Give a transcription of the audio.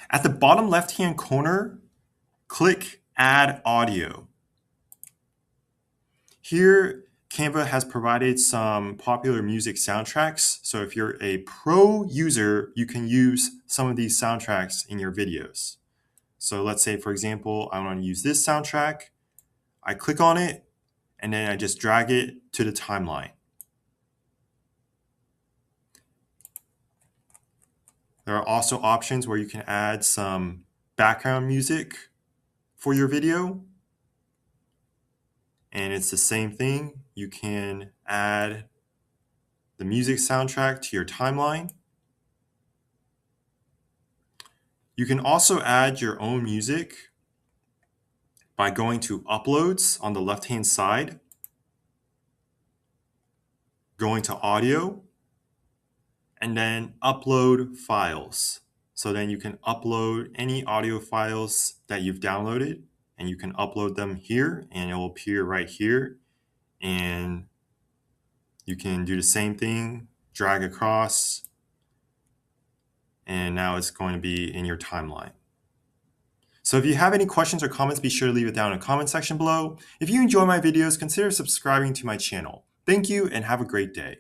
At the bottom left-hand corner, click Add Audio. Here, Canva has provided some popular music soundtracks. So if you're a pro user, you can use some of these soundtracks in your videos. So let's say, for example, I want to use this soundtrack. I click on it, and then I just drag it to the timeline. There are also options where you can add some background music for your video. And it's the same thing. You can add the music soundtrack to your timeline. You can also add your own music by going to Uploads on the left-hand side, going to Audio, and then Upload Files. So then you can upload any audio files that you've downloaded, and you can upload them here, and it will appear right here. And you can do the same thing, drag across, and now it's going to be in your timeline. So if you have any questions or comments, be sure to leave it down in the comment section below. If you enjoy my videos, consider subscribing to my channel. Thank you and have a great day.